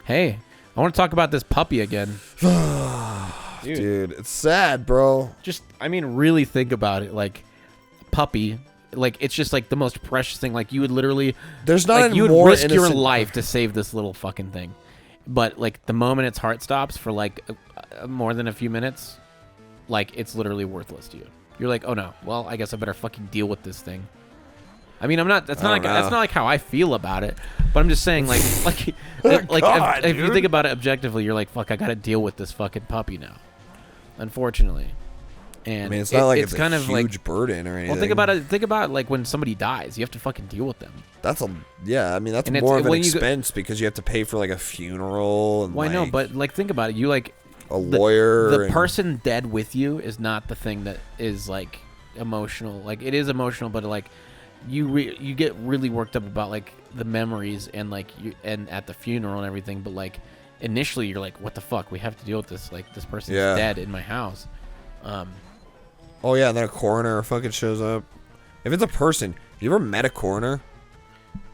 Hey, I want to talk about this puppy again. Dude, it's sad, bro. Just, I mean, really think about it. Like, puppy, like, it's just like the most precious thing. Like, you would literally, there's not like, you would more risk your innocent life to save this little fucking thing. But like, the moment its heart stops for like more than a few minutes, like, it's literally worthless to you. You're like, oh no, well, I guess I better fucking deal with this thing. I mean, I'm not. That's not like how I feel about it. But I'm just saying, like, God, if you think about it objectively, you're like, fuck, I got to deal with this fucking puppy now. Unfortunately, and I mean, it's not like it's kind a of huge like, burden or anything. well, think about it. Think about like when somebody dies, you have to fucking deal with them. That's I mean, that's And more of an when you expense because you have to pay for like a funeral and Well, I know, but like, think about it. You like a lawyer. The person dead with you is not the thing that is like emotional. Like, it is emotional, but like you get really worked up about like the memories and like and at the funeral and everything. But like initially, you're like, what the fuck? We have to deal with this. Like, this person's dead in my house. Oh yeah, and then a coroner fucking shows up. If it's a person, you ever met a coroner?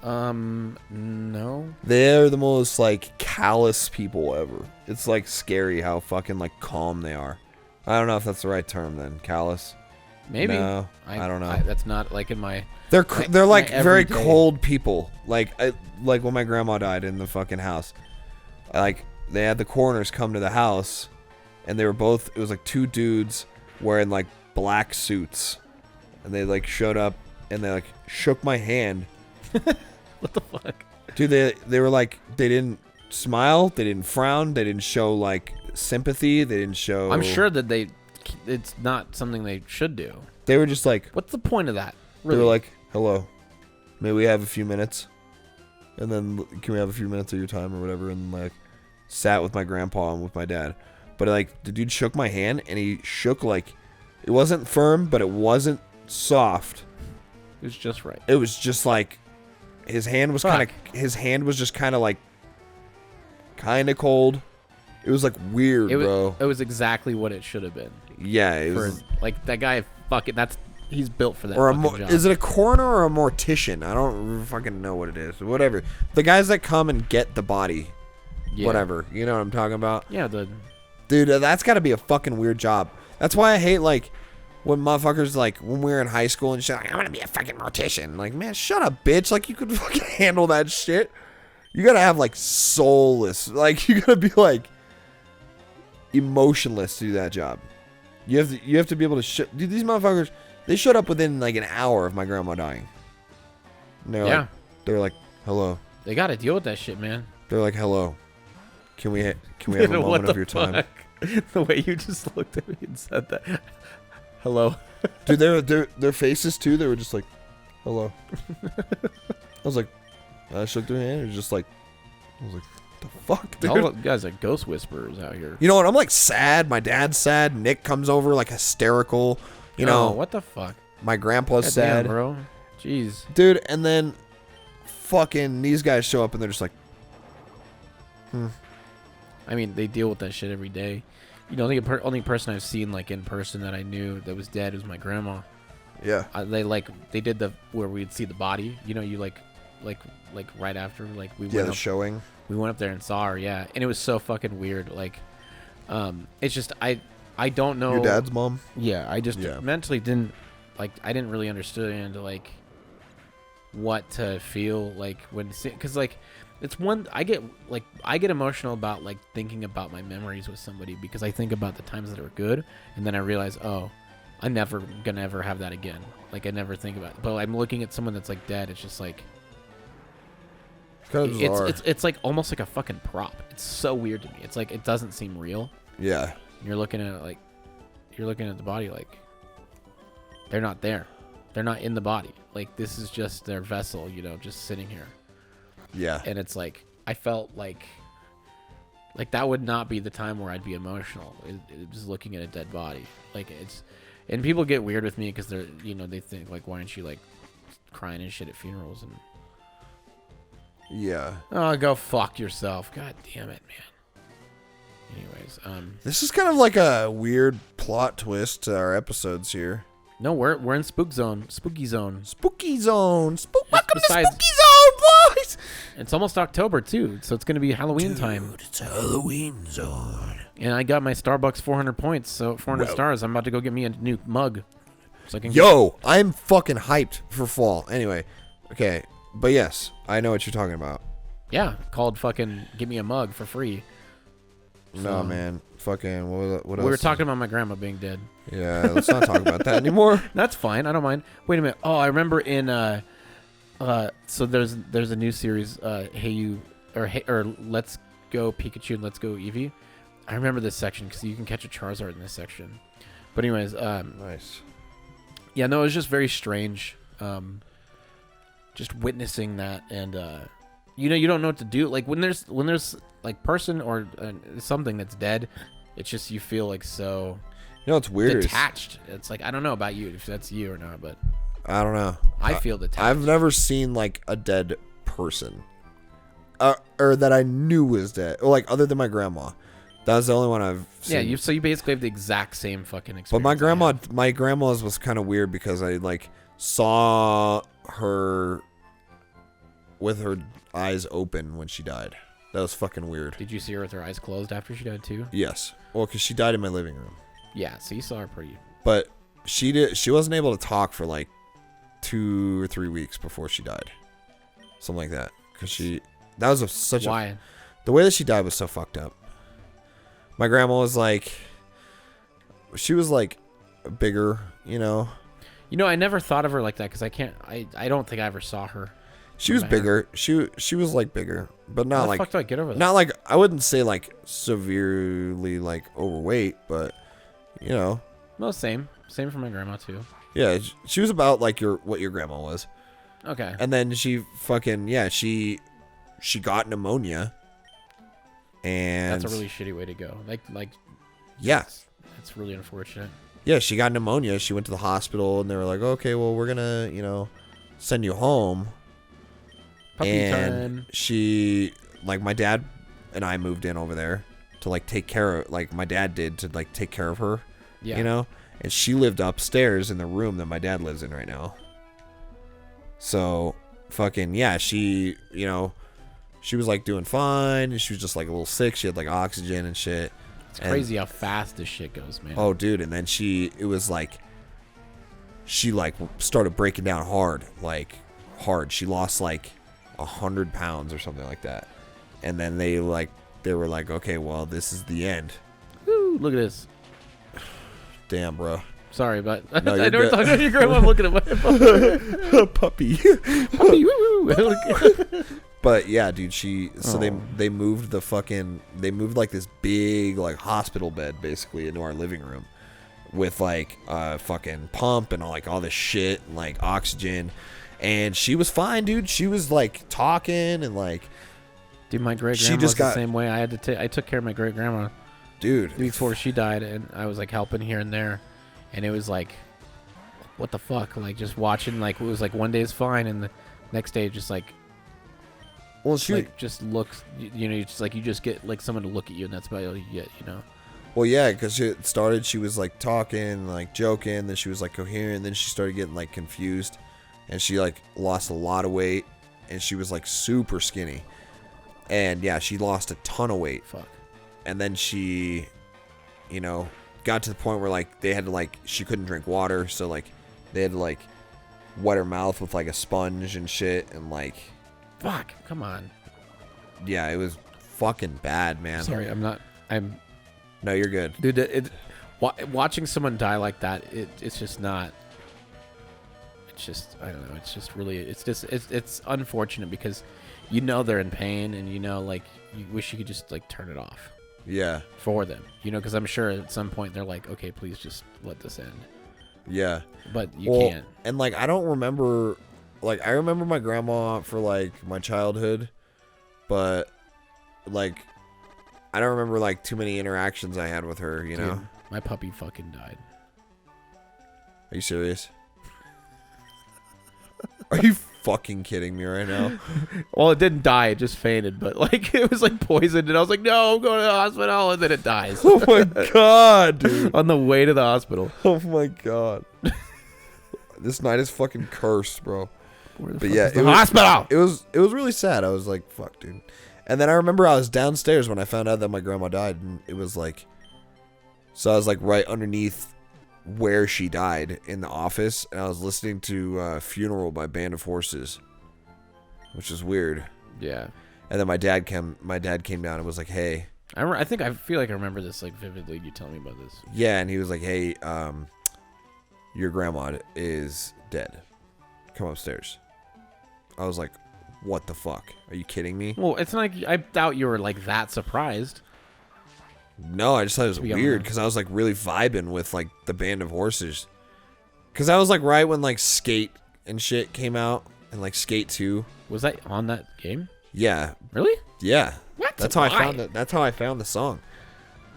No. They're the most like callous people ever. It's like scary how fucking like calm they are. I don't know if that's the right term then. Callous. Maybe. No, I don't know. That's not like in my. They're like very everyday. cold people. Like when my grandma died in the fucking house. Like they had the coroners come to the house, and they were both. It was like two dudes wearing like black suits, and they like showed up and they like shook my hand. What the fuck? Dude, they were like, they didn't smile, they didn't frown, they didn't show like sympathy, they didn't show. I'm sure that it's not something they should do. They were just like, what's the point of that? Really? They were like, hello, may we have a few minutes? And then can we have a few minutes of your time or whatever? And like sat with my grandpa and with my dad. But like the dude shook my hand and he shook like, it wasn't firm, but it wasn't soft. It was just right. It was just like, his hand was just kind of like, kind of cold. It was like weird, bro. It was exactly what it should have been. Yeah, it was like that guy. Fucking, he's built for that. Or job. Is it a coroner or a mortician? I don't fucking know what it is. Whatever. The guys that come and get the body. Yeah. Whatever. You know what I'm talking about? Yeah. Dude, that's got to be a fucking weird job. That's why I hate like when motherfuckers like when we were in high school and shit. Like, I'm gonna be a fucking mortician. Like, man, shut up, bitch. Like, you could fucking handle that shit. You gotta have like soulless. Like, you gotta be like emotionless to do that job. You have to be able to dude, these motherfuckers, they showed up within like an hour of my grandma dying. And they're like, hello. They gotta deal with that shit, man. They're like, hello. Can we have a moment of your time? The way you just looked at me and said that. Hello. Dude, their faces too, they were just like, hello. I was like, I shook their hand. It was just like, I was like, the fuck, dude? All guys are ghost whisperers out here. You know what? I'm like sad. My dad's sad. Nick comes over like hysterical. You know what the fuck? My grandpa's sad, damn, bro. Jeez, dude. And then, fucking these guys show up and they're just like, I mean, they deal with that shit every day. You know, the only person I've seen like in person that I knew that was dead was my grandma. Yeah. They did where we'd see the body. You know, you like right after we went the showing. We went up there and saw her, yeah, and it was so fucking weird. Like, it's just I don't know. Your dad's mom? Yeah, I just mentally didn't I didn't really understand like what to feel like when, because like it's one I get emotional about like thinking about my memories with somebody because I think about the times that are good and then I realize, oh, I'm never gonna ever have that again. Like, I never think about it. But I'm looking at someone that's like dead. It's just like. It's like almost like a fucking prop. It's so weird to me. It's like it doesn't seem real. Yeah. You're looking at it like you're looking at the body like they're not there. They're not in the body. Like, this is just their vessel, you know, just sitting here. Yeah. And it's like I felt like that would not be the time where I'd be emotional. Just looking at a dead body. Like, it's, and people get weird with me because they're, you know, they think like, why aren't you like crying and shit at funerals? And yeah. Oh, go fuck yourself. God damn it, man. Anyways, this is kind of like a weird plot twist to our episodes here. No, we're in spooky zone. Welcome to Spooky Zone, supplies. It's almost October too, so it's gonna be Halloween time. It's Halloween zone. And I got my Starbucks 400 points, so 400 stars. I'm about to go get me a new mug. So I can I'm fucking hyped for fall. Anyway, okay, but yes, I know what you're talking about. Yeah, called fucking get me a mug for free. No, man. Fucking, what else? We were talking about my grandma being dead. Yeah, let's not talk about that anymore. That's fine. I don't mind. Wait a minute. Oh, I remember in so there's a new series, Hey You or Let's Go Pikachu and Let's Go Eevee. I remember this section because you can catch a Charizard in this section. But anyways, nice. Yeah, no, it was just very strange. Just witnessing that, and you don't know what to do. Like when there's like person or something that's dead, it's just you feel like so. You know what's weird? Detached. It's like I don't know about you if that's you or not, but I don't know. I feel detached. I've never seen like a dead person, or that I knew was dead, or like other than my grandma. That was the only one I've seen. Yeah, so you basically have the exact same fucking experience. But my grandma's was kind of weird because I like saw her with her eyes open when she died. That was fucking weird. Did you see her with her eyes closed after she died too? Yes. Well, because she died in my living room. Yeah, so you saw her pretty. But she wasn't able to talk for like 2 or 3 weeks before she died. Something like that. Because Why? The way that she died was so fucked up. My grandma was like, she was like bigger, you know. You know, I never thought of her like that because I don't think I ever saw her. She was bigger. She was like bigger, but not How the like. fuck do I get over that? Not like, I wouldn't say like severely like overweight, but you know. No, same for my grandma too. Yeah, she was about like what your grandma was. Okay. And then she fucking she got pneumonia. And that's a really shitty way to go. Like. Yeah. It's really unfortunate. Yeah, she got pneumonia. She went to the hospital, and they were like, "Okay, well, we're gonna, send you home." Puppy time. She, like, my dad and I moved in over there to like take care of, like my dad did to like take care of her. Yeah. And she lived upstairs in the room that my dad lives in right now. So, fucking she, she was like doing fine, and she was just like a little sick. She had like oxygen and shit. It's crazy how fast this shit goes, man. Oh, dude. And then she started breaking down hard. She lost like 100 pounds or something like that. And then they were like, okay, well, this is the end. Woo, look at this. Damn, bro. Sorry, but No, I never talked about your grandma. I'm looking at my puppy. puppy. Woo. But yeah, dude, they moved like this big like hospital bed basically into our living room with like a fucking pump and all this shit and like oxygen, and she was fine, dude. She was like talking and like, dude, my great grandma was the same way. I took care of my great grandma, dude, before she died, and I was like helping here and there, and it was like, what the fuck, like just watching, like it was like one day is fine and the next day just like. Well, she just looks, you just get like someone to look at you, and that's about all you get, Well, yeah, because it started, she was like talking, like joking, then she was like coherent, then she started getting like confused, and she like lost a lot of weight, and she was like super skinny, and yeah, she lost a ton of weight. Fuck. And then she, got to the point where like they had to she couldn't drink water, so like they had to like wet her mouth with like a sponge and shit, and like. Fuck, come on. Yeah, it was fucking bad, man. Sorry, No, you're good. Dude, watching someone die like that, it's just not. It's just, I don't know, it's just really, it's unfortunate because they're in pain, and like, you wish you could just like turn it off. Yeah. For them, because I'm sure at some point they're like, okay, please just let this end. Yeah. But you can't. And like, I don't remember. Like, I remember my grandma for, like, my childhood, but, like, I don't remember, like, too many interactions I had with her, you know? My puppy fucking died. Are you serious? Are you fucking kidding me right now? Well, it didn't die, it just fainted, but, like, it was, like, poisoned, and I was like, no, I'm going to the hospital, and then it dies. Oh, my God, dude. On the way to the hospital. Oh, my God. This night is fucking cursed, bro. Where the But fuck yeah, is the hospital? It was really sad. I was like, fuck, dude. And then I remember I was downstairs when I found out that my grandma died, and it was like, so I was like right underneath where she died in the office, and I was listening to "Funeral" by Band of Horses, which is weird. Yeah. And then my dad came down and was like, hey. I feel like I remember this like vividly. You telling me about this? Yeah, and he was like, hey, your grandma is dead. Come upstairs. I was like, what the fuck? Are you kidding me? Well, it's not like I doubt you were like that surprised. No, I just thought it was weird because I was like really vibing with like the Band of Horses. Because I was like right when like Skate and shit came out and like Skate 2. Was that on that game? Yeah. Really? Yeah. What? That's how I found it. That's how I found the song.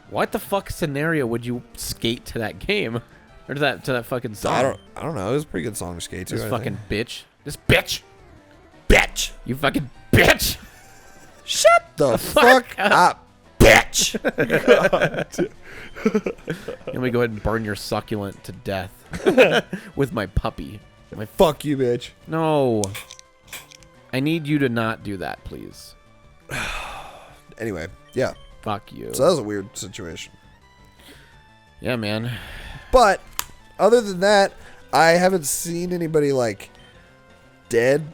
What the fuck scenario would you skate to that game? Or to that fucking song? I don't know. It was a pretty good song to skate to. This fucking bitch. This bitch. Bitch. You fucking bitch. Shut the fuck up, bitch. Let me go ahead and burn your succulent to death with my puppy. Fuck you, bitch. No. I need you to not do that, please. Anyway, yeah. Fuck you. So that was a weird situation. Yeah, man. But other than that, I haven't seen anybody like dead,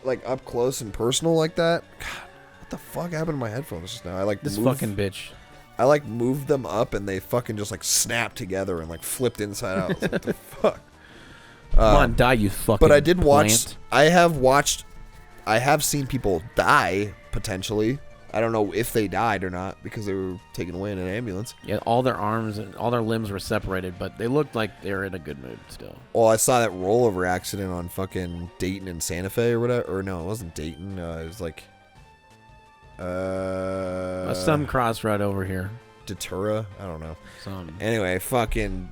like up close and personal like that. God, what the fuck happened to my headphones just now? I like this fucking bitch. I like moved them up and they fucking just like snapped together and like flipped inside out. I was like, what the fuck? Come on, die, you fucking. But I did watch. plant. I have seen people die potentially. I don't know if they died or not because they were taken away in an ambulance. Yeah, all their arms and all their limbs were separated, but they looked like they were in a good mood still. Well, I saw that rollover accident on fucking Dayton and Santa Fe or whatever. Or no, it wasn't Dayton. It was like some crossroad over here. Datura. I don't know. Some. Anyway, fucking,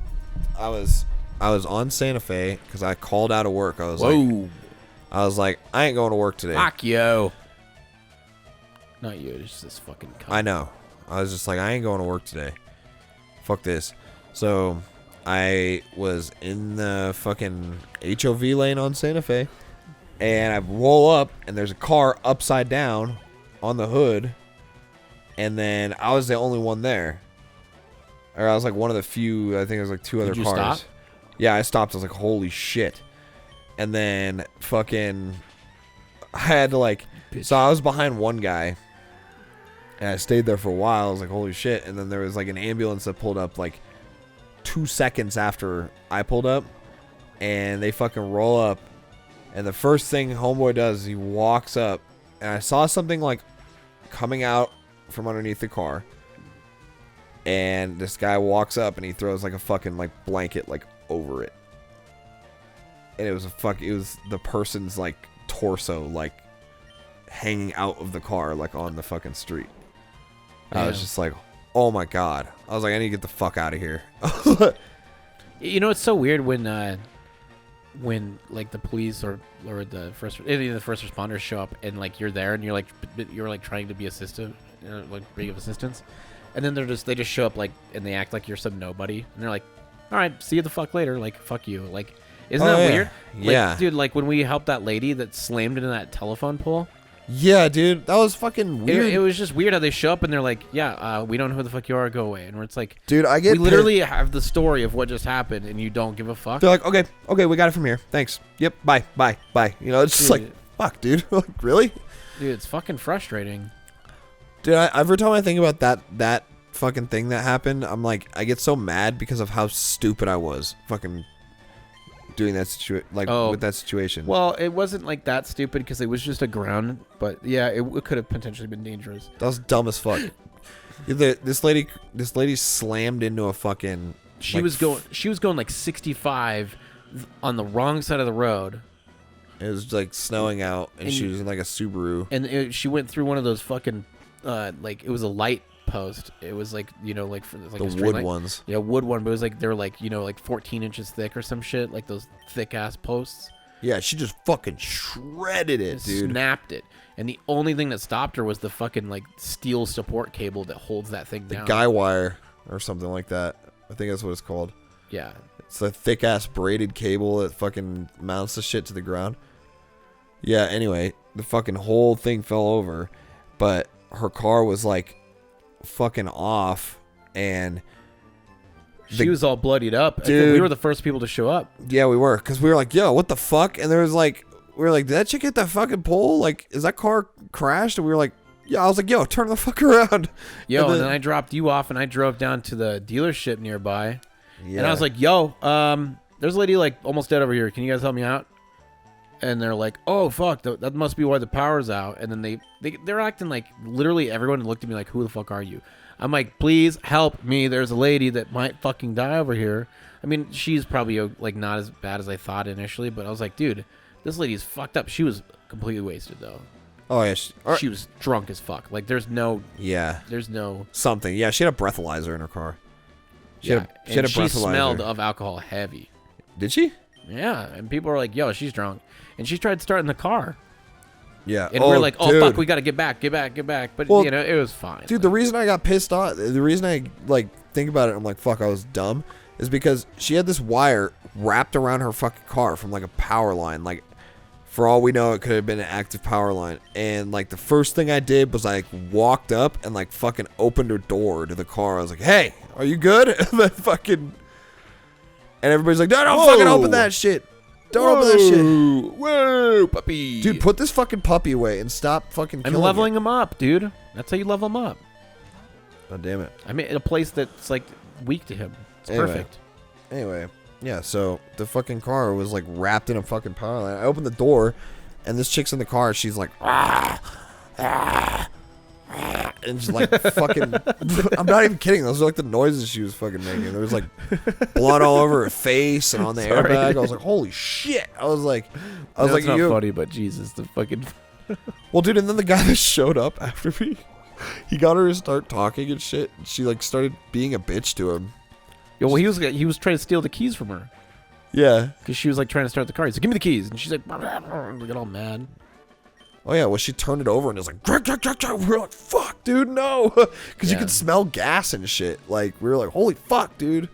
I was on Santa Fe because I called out of work. I was like, I ain't going to work today. Fuck you. Not you, it's just this fucking cunt. I know. I was just like, I ain't going to work today. Fuck this. So I was in the fucking HOV lane on Santa Fe, and I roll up, and there's a car upside down on the hood, and then I was the only one there. Or I was like one of the few, I think there was like two other Did you cars. stop? Yeah, I stopped. I was like, holy shit. And then fucking, I had to like, so I was behind one guy. And I stayed there for a while. I was like, holy shit. And then there was like an ambulance that pulled up like 2 seconds after I pulled up. And they fucking roll up. And the first thing homeboy does is he walks up. And I saw something like coming out from underneath the car. And this guy walks up and he throws like a fucking like blanket like over it. And it was it was the person's like torso like hanging out of the car like on the fucking street. I was just like, oh my god. I was like, I need to get the fuck out of here. You know, it's so weird when like the police or any of the first responders show up and like you're there and you're like trying to be assistive, like being of assistance, and then they just show up like and they act like you're some nobody and they're like, all right, see you the fuck later, like fuck you, like isn't that weird? Like, yeah, dude, like when we helped that lady that slammed into that telephone pole. Yeah, dude, that was fucking weird. It was just weird how they show up and they're like, yeah, we don't know who the fuck you are, go away. And it's like, dude, we literally have the story of what just happened and you don't give a fuck. They're like, okay, we got it from here. Thanks. Yep, bye. You know, it's just like, fuck, dude. Like, really? Dude, it's fucking frustrating. Dude, every time I think about that fucking thing that happened, I'm like, I get so mad because of how stupid I was. Fucking doing that with that situation. Well, it wasn't like that stupid because it was just a ground, but yeah, it could have potentially been dangerous. That was dumb as fuck. This lady slammed into a fucking. She was going like 65 on the wrong side of the road. It was like snowing out, and she was in like a Subaru. And she went through one of those fucking like it was a light post. It was like, you know, like for like the wood ones. Yeah, wood one, but it was like they were like, you know, like 14 inches thick or some shit, like those thick ass posts. Yeah, she just fucking shredded it, dude. Snapped it. And the only thing that stopped her was the fucking like steel support cable that holds that thing down. The guy wire or something like that. I think that's what it's called. Yeah. It's a thick ass braided cable that fucking mounts the shit to the ground. Yeah, anyway, the fucking whole thing fell over, but her car was like fucking off, and She was all bloodied up. Dude. We were the first people to show up. yeah, we were, because we were like, yo, what the fuck? And there was like, we were like, did that chick hit that fucking pole? Like, is that car crashed? And we were like, yeah, I was like, yo, turn the fuck around. Yo, and then I dropped you off, and I drove down to the dealership nearby. Yeah. And I was like, yo, there's a lady like almost dead over here. Can you guys help me out? And they're like, oh, fuck, that must be why the power's out. And then they're acting like literally everyone looked at me like, who the fuck are you? I'm like, please help me. There's a lady that might fucking die over here. I mean, she's probably like not as bad as I thought initially, but I was like, dude, this lady's fucked up. She was completely wasted, though. Oh, yeah. She was drunk as fuck. Like, there's no... Something. Yeah, she had a breathalyzer in her car. She had a breathalyzer. She smelled of alcohol heavy. Did she? Yeah, and people were like, yo, she's drunk. And she tried starting the car. Yeah. And we're like, oh, dude. fuck, we got to get back. But, Well, it was fine. Dude, the reason I got pissed off, the reason I, like, think about it, I'm like, fuck, I was dumb, is because she had this wire wrapped around her fucking car from, like, a power line. Like, for all we know, it could have been an active power line. And, like, the first thing I did was, like, walked up and, like, fucking opened her door to the car. I was like, hey, are you good? And then fucking... And everybody's like, no, don't fucking open that shit. Don't open that shit. Whoa, puppy. Dude, put this fucking puppy away and stop fucking killing I'm leveling him up, dude. That's how you level him up. Oh, damn it. I mean, in a place that's, like, weak to him. It's perfect. Anyway, yeah, so the fucking car was, like, wrapped in a fucking power line. I opened the door, and this chick's in the car. She's like, and she's like, fucking, I'm not even kidding. Those are, like, the noises she was fucking making. There was, like, blood all over her face and on the airbag. I was like, holy shit. I was like, It's not funny, but Jesus, the fucking... Well, dude, and then the guy that showed up after me, he got her to start talking and shit. And she, like, started being a bitch to him. Yo, well, he was trying to steal the keys from her. Yeah. Because she was, like, trying to start the car. He's like, give me the keys. And she's like, we get all mad. Oh, yeah, well, she turned it over and it was like, we were like, fuck, dude, no. Because you could smell gas and shit. Like, we were like, holy fuck, dude.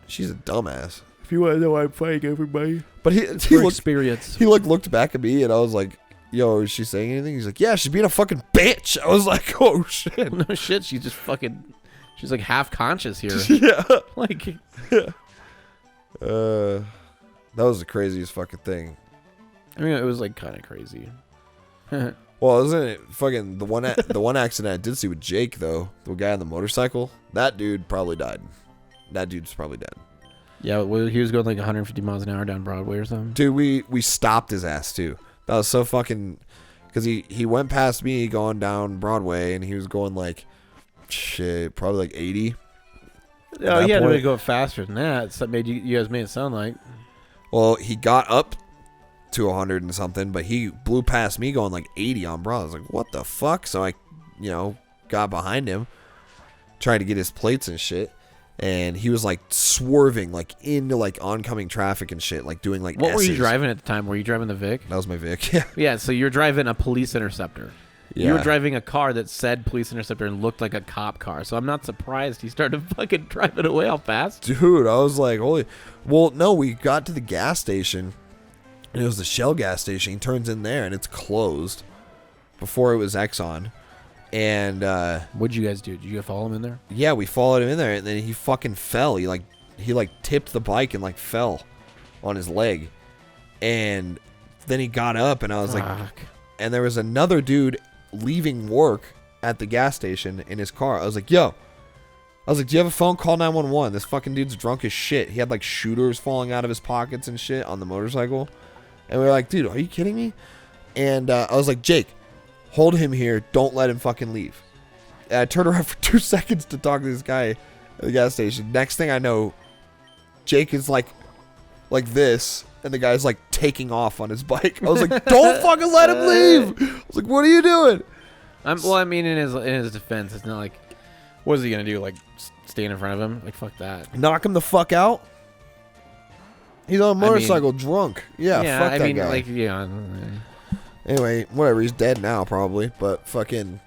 She's a dumbass. If you want to know why I'm fighting everybody. But he experience. He, like, looked back at me and I was like, yo, is she saying anything? He's like, yeah, she's being a fucking bitch. I was like, oh, shit. No shit, she's just fucking... She's, like, half conscious here. Yeah. Like... Yeah. That was the craziest fucking thing. I mean, it was, like, kind of crazy. Well, isn't it fucking the one accident I did see with Jake, though? The guy on the motorcycle? That dude probably died. That dude's probably dead. Yeah, well, he was going like 150 miles an hour down Broadway or something. Dude, we stopped his ass, too. That was so fucking... Because he went past me going down Broadway, and he was going like... Shit, probably like 80. Oh, he had to go faster than that. So you guys made it sound like... Well, he got up to 100 and something, but he blew past me going like 80 on Broadway. I was like, what the fuck? So I, got behind him, tried to get his plates and shit. And he was like swerving like into like oncoming traffic and shit, like doing like What were you S's. driving at the time? Were you driving the Vic? That was my Vic. Yeah. Yeah, so you're driving a police interceptor. Yeah. You were driving a car that said police interceptor and looked like a cop car. So I'm not surprised he started fucking driving away all fast. Dude, I was like, holy. Well, no, we got to the gas station. And it was the Shell gas station. He turns in there and it's closed. Before it was Exxon. And what'd you guys do? Did you follow him in there? Yeah, we followed him in there and then he fucking fell. He tipped the bike and like fell on his leg. And then he got up and I was like, and there was another dude leaving work at the gas station in his car. I was like, do you have a phone? Call 911. This fucking dude's drunk as shit. He had like shooters falling out of his pockets and shit on the motorcycle. And we were like, dude, are you kidding me? And I was like, Jake, hold him here. Don't let him fucking leave. And I turned around for 2 seconds to talk to this guy at the gas station. Next thing I know, Jake is like this. And the guy's like taking off on his bike. I was like, don't fucking let him leave. I was like, what are you doing? Well, I mean, in his defense, it's not like, what is he going to do? Like, stand in front of him? Like, fuck that. Knock him the fuck out? He's on a motorcycle drunk. Yeah, fuck that guy. Like, yeah. Anyway, whatever. He's dead now, probably. But fucking,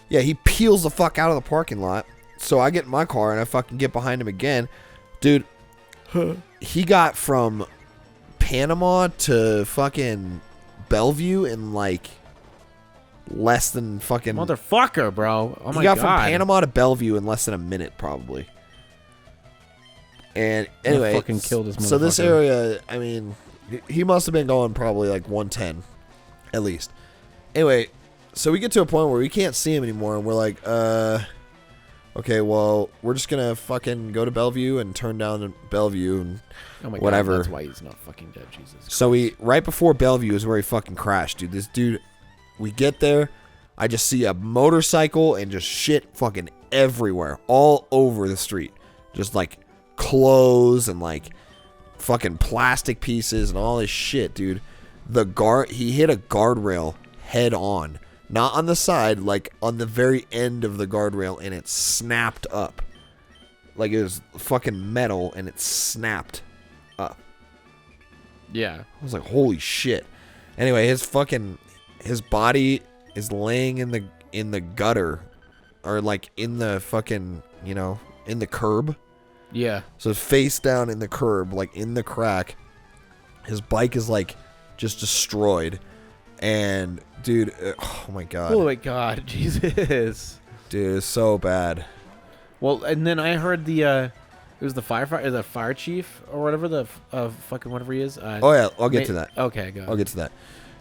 yeah, he peels the fuck out of the parking lot. So I get in my car and I fucking get behind him again. Dude, he got from Panama to fucking Bellevue in like less than fucking motherfucker, bro. Oh my he got god. from Panama to Bellevue in less than a minute, probably. And anyway, fucking killed this so this motherfucker. area, I mean, he must have been going probably like 110, at least. Anyway, so we get to a point where we can't see him anymore, and we're like, okay, well, we're just gonna fucking go to Bellevue and turn down Bellevue and Oh my whatever. god, that's why he's not fucking dead, Jesus. So we, right before Bellevue is where he fucking crashed, dude. This dude, we get there, I just see a motorcycle and just shit fucking everywhere, all over the street. Just like clothes and like fucking plastic pieces and all this shit, dude. He hit a guardrail head on. Not on the side, like on the very end of the guardrail, and it snapped up. Like it was fucking metal and it snapped up. Yeah. I was like, holy shit. Anyway, his body is laying in the gutter, or like in the fucking, in the curb. Yeah. So face down in the curb, like in the crack. His bike is like just destroyed. And dude, oh my god. Oh my god, Jesus. Dude, it's so bad. Well, and then I heard it was the firefighter, the fire chief or whatever, the fucking whatever he is. Oh yeah, I'll get to that. Okay, go. I'll get to that.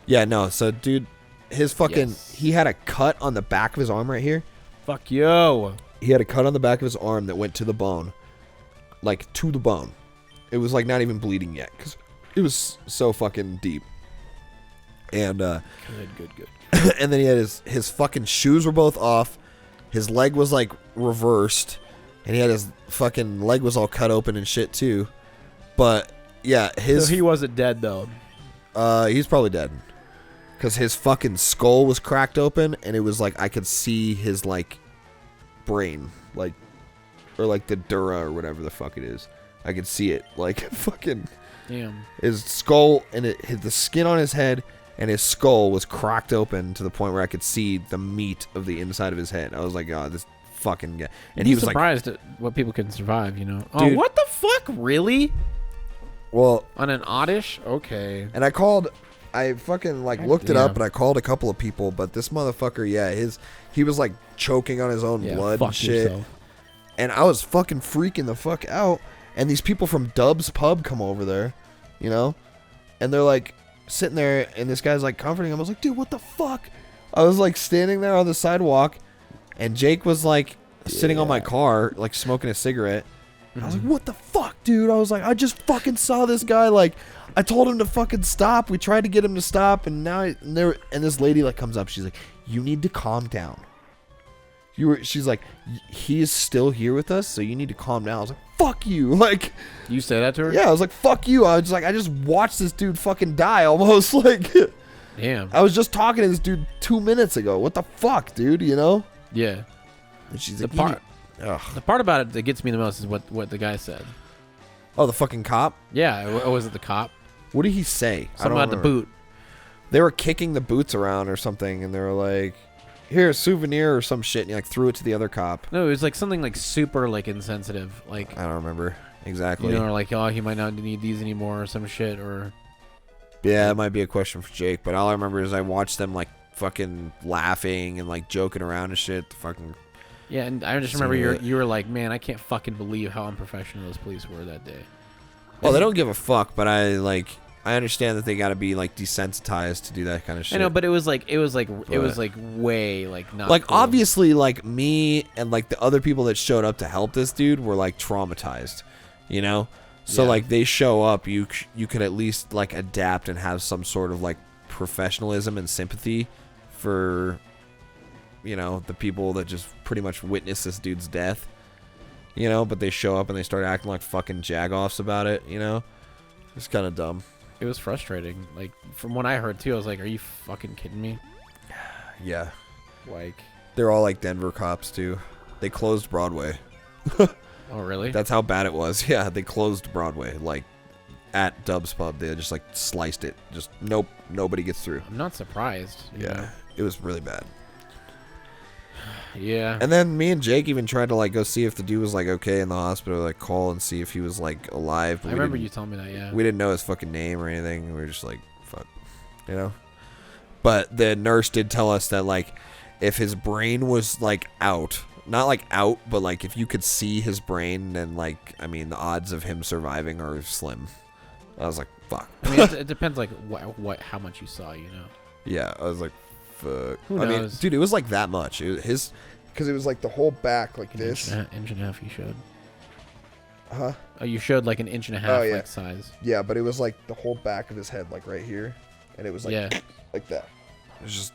Yeah, no, so dude, his fucking, Yes. he had a cut on the back of his arm right here. Fuck you. He had a cut on the back of his arm that went to the bone. Like, to the bone. It was like not even bleeding yet, because it was so fucking deep. And Good. and then he had his fucking shoes were both off. His leg was like reversed, and he had his fucking leg was all cut open and shit too. But yeah, So he wasn't dead though. he's probably dead, because his fucking skull was cracked open, and it was like I could see his like brain, like, or like the dura or whatever the fuck it is. I could see it, like fucking Damn. his skull, and the skin on his head and his skull was cracked open to the point where I could see the meat of the inside of his head. I was like, oh, this fucking guy. And he was surprised at what people can survive, Dude. Oh, what the fuck? Really? well, On an oddish? Okay. and I fucking like looked it up, and I called a couple of people, but this motherfucker, yeah, he was like choking on his own Yeah, blood fuck and shit. yourself. And I was fucking freaking the fuck out. And these people from Dub's Pub come over there, and they're like sitting there, and this guy's like comforting him. I was like, dude, what the fuck? I was like standing there on the sidewalk, and Jake was like sitting on my car, like smoking a cigarette. I was like, what the fuck, dude? I was like, I just fucking saw this guy. Like, I told him to fucking stop. We tried to get him to stop, and now and this lady like comes up. She's like, you need to calm down. She's like, he is still here with us, so you need to calm down. I was like, fuck you. Like, You say that to her? yeah, I was like, fuck you. I was like, I just watched this dude fucking die almost. Like, Damn. I was just talking to this dude 2 minutes ago. What the fuck, dude? Yeah. And she's The like, part, ugh. the part about it that gets me the most is what the guy said. Oh, the fucking cop? Yeah. Or was it the cop? What did he say? Something about the boot. They were kicking the boots around or something, and they were like, here, a souvenir or some shit, and he like threw it to the other cop. No, it was like something like super like insensitive. Like, I don't remember exactly. or like, oh, he might not need these anymore or some shit. Or Yeah, it might be a question for Jake, but all I remember is I watched them like fucking laughing and like joking around and shit. The fucking yeah, and I just remember you were like, man, I can't fucking believe how unprofessional those police were that day. well, they don't give a fuck, but I understand that they got to be like desensitized to do that kind of shit. I know, but it was like way like not like cool. obviously like me and like the other people that showed up to help this dude were like traumatized, so Yeah. like they show up, you could at least like adapt and have some sort of like professionalism and sympathy for the people that just pretty much witnessed this dude's death, but they show up and they start acting like fucking jagoffs about it. It's kind of dumb. It was frustrating. Like from what I heard too, I was like, are you fucking kidding me? Yeah, Like, they're all like Denver cops too. They closed Broadway. oh really? That's how bad it was. Yeah, they closed Broadway, like at Dub's Pub. They just like sliced it. Just nope, nobody gets through. I'm not surprised. you know? It was really bad. Yeah. And then me and Jake even tried to like go see if the dude was like okay in the hospital, like call and see if he was like alive. But I remember you telling me that. Yeah. We didn't know his fucking name or anything. We were just like, fuck, you know. But the nurse did tell us that like if his brain was like out, not like out, but like if you could see his brain, then like I mean the odds of him surviving are slim. I was like, fuck. I mean, it depends like how much you saw, you know. Yeah, I was like, fuck. Who I mean, knows? dude, it was like that much. It was his, because it was like the whole back like An this. inch and a half you showed. Huh? Oh, you showed like an inch and a half Oh, yeah. like size. Yeah, but it was like the whole back of his head, like right here, and it was like like that. It was just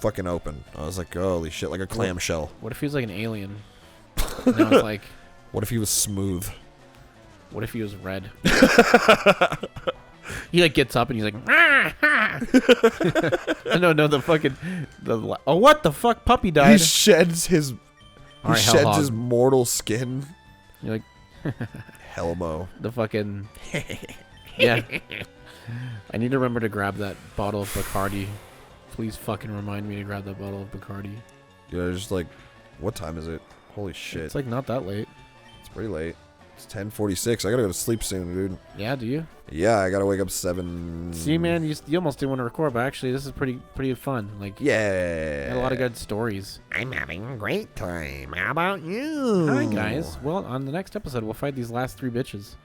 fucking open. I was like, holy shit, like a clamshell. What if he was like an alien? Now it's like, What if he was smooth? what if he was red? He like gets up and he's like, no, the fucking, oh, what the fuck? Puppy died. He sheds his, All right, sheds hell his hog. mortal skin. You're like, Helmo. the fucking, yeah. I need to remember to grab that bottle of Bacardi. Please fucking remind me to grab that bottle of Bacardi. Yeah, just like, what time is it? Holy shit. It's like not that late. It's pretty late. It's 10:46. I gotta go to sleep soon, dude. Yeah, do you? Yeah, I gotta wake up 7. See, man, you almost didn't want to record, but actually, this is pretty fun. Like, Yeah. had a lot of good stories. I'm having a great time. How about you? Hi, guys. Well, on the next episode, we'll fight these last 3 bitches.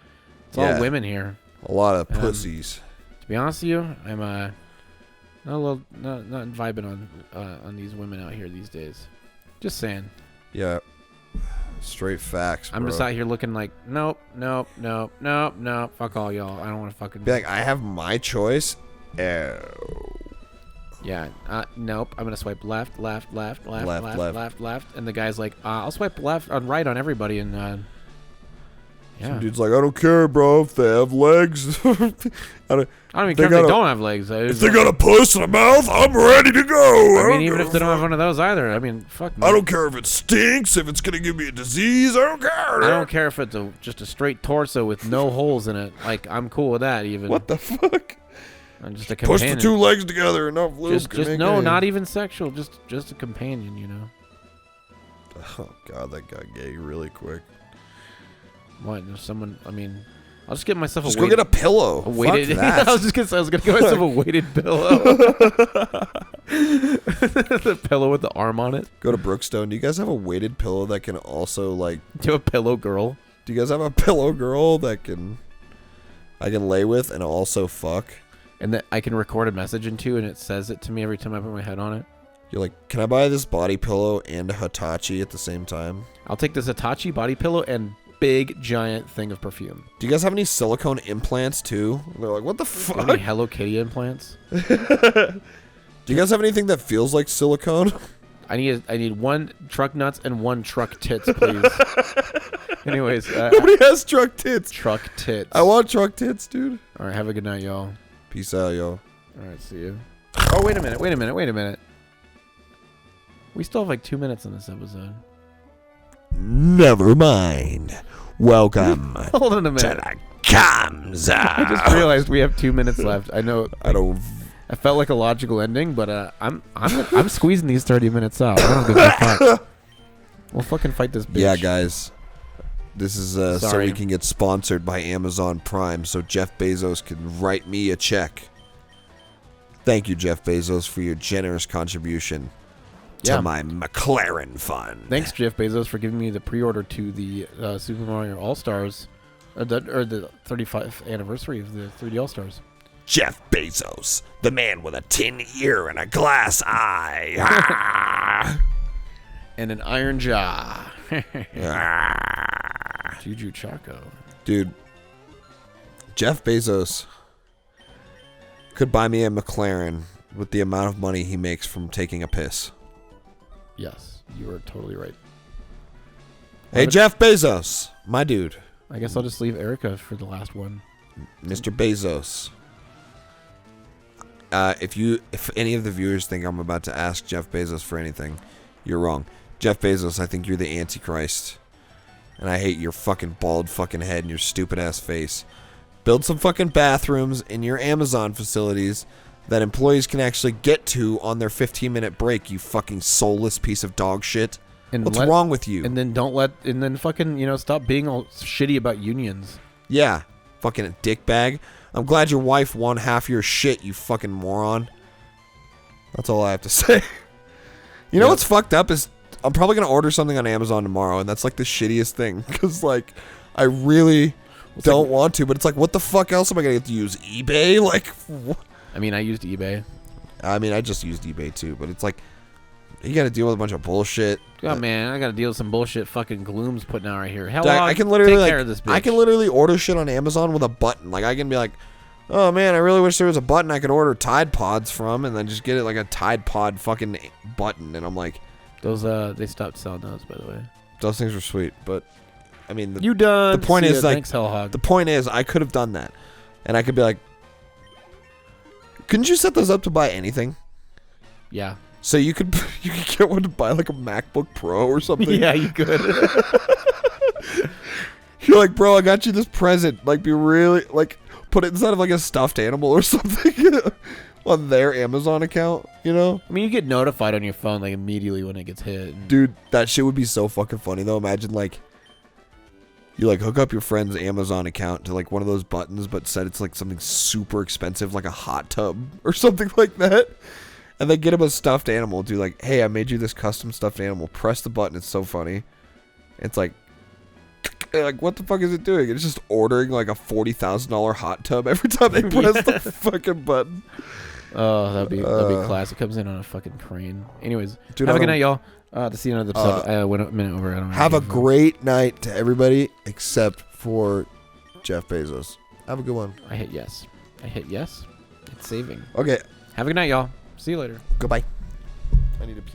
It's Yeah. all women here. A lot of pussies. To be honest with you, I'm not vibing on these women out here these days. Just saying. Yeah. Straight facts, bro. I'm just out here looking like, nope. Fuck all y'all. I don't want to fucking. Be like, I have my choice. Oh. Yeah. Nope. I'm gonna swipe left, Left. and the guy's like, I'll swipe left on right on everybody, and yeah. Some dude's like, I don't care, bro, if they have legs. I don't even They care if got they a- don't have legs. if they got a puss and a mouth, I'm ready to go. I mean, even if they don't have one of those either. I mean, fuck me. I don't care if it stinks, if it's gonna give me a disease. I don't care. I don't care if it's just a straight torso with no holes in it. Like, I'm cool with that even. What the fuck? I'm just a Push companion. the 2 legs together, enough lube. Just can make no, a- not even sexual. Just a companion, you know. Oh god, that got gay really quick. What? There's someone. I mean, I'll just get myself Just a go weighted. A pillow. A weighted. Fuck that. I was just gonna say I was gonna get myself a weighted pillow. The pillow with the arm on it. Go to Brookstone. Do you guys have a weighted pillow that can also like? Do you have a pillow girl? Do you guys have a pillow girl that I can lay with and also fuck? And that I can record a message into, and it says it to me every time I put my head on it. You're like, can I buy this body pillow and a Hitachi at the same time? I'll take this Hitachi body pillow and big giant thing of perfume. Do you guys have any silicone implants too? They're like, what the Do you have fuck? any Hello Kitty implants? Do you guys have anything that feels like silicone? I need 1 truck nuts and 1 truck tits, please. Anyways, Nobody has truck tits. truck tits. I want truck tits, dude. All right, have a good night, y'all. Peace out, yo. All right, see you. Oh, wait a minute. We still have like 2 minutes in this episode. Never mind. Welcome Hold on a to minute. the Kamsa. I just realized we have 2 minutes left. I know. I don't. I felt like a logical ending, but I'm squeezing these 30 minutes out. I don't give a fuck. We'll fucking fight this bitch. Yeah, guys. This is so Sorry. we can get sponsored by Amazon Prime so Jeff Bezos can write me a check. Thank you, Jeff Bezos, for your generous contribution Yeah. to my McLaren fund. Thanks, Jeff Bezos, for giving me the pre-order to the Super Mario All-Stars, or the 35th anniversary of the 3D All-Stars. Jeff Bezos, the man with a tin ear and a glass eye. Ah. And an iron jaw. Ah. Juju Chaco. Dude, Jeff Bezos could buy me a McLaren with the amount of money he makes from taking a piss. Yes, you are totally right. Hey, Jeff Bezos, my dude, I guess I'll just leave Erica for the last one. Mr. Bezos. If any of the viewers think I'm about to ask Jeff Bezos for anything, you're wrong. Jeff Bezos, I think you're the Antichrist. And I hate your fucking bald fucking head and your stupid ass face. Build some fucking bathrooms in your Amazon facilities that employees can actually get to on their 15-minute break, you fucking soulless piece of dog shit. And What's wrong with you? And then fucking, stop being all shitty about unions. Yeah, fucking a dickbag. I'm glad your wife won half your shit, you fucking moron. That's all I have to say. You know what's fucked up is I'm probably going to order something on Amazon tomorrow, and that's like the shittiest thing. Because, like, I really don't want to, but it's like, what the fuck else am I going to get to use? eBay? Like, what? I mean, I used eBay. I mean, I just used eBay too, but it's like, you got to deal with a bunch of bullshit. Oh man, I got to deal with some bullshit fucking Gloom's putting out right here. Hell, I can literally take care of this bitch. I can literally order shit on Amazon with a button. Like, I can be like, oh man, I really wish there was a button I could order Tide Pods from, and then just get it like a Tide Pod fucking button. And I'm like, those they stopped selling those, by the way. Those things were sweet, but I mean, you done? The point is, like, thanks, Hellhog. the point is, I could have done that, and I could be like, couldn't you set those up to buy anything? Yeah. So you could get one to buy like a MacBook Pro or something. Yeah, you could. You're like, bro, I got you this present. Like, be really like, put it inside of like a stuffed animal or something on their Amazon account. You know? I mean, you get notified on your phone like immediately when it gets hit. Dude, that shit would be so fucking funny though. Imagine like, you like hook up your friend's Amazon account to like one of those buttons, but said it's like something super expensive, like a hot tub or something like that. And they get him a stuffed animal. Do like, hey, I made you this custom stuffed animal. Press the button. It's so funny. It's like what the fuck is it doing? It's just ordering like a $40,000 hot tub every time they press the fucking button. Oh, that'd be classic. Comes in on a fucking crane. Anyways, dude, have a good night, y'all. To see another episode. I went a minute over. I don't know. Have a great night to everybody except for Jeff Bezos. Have a good one. I hit yes. It's saving. Okay. Have a good night, y'all. See you later. Goodbye. I need to pee.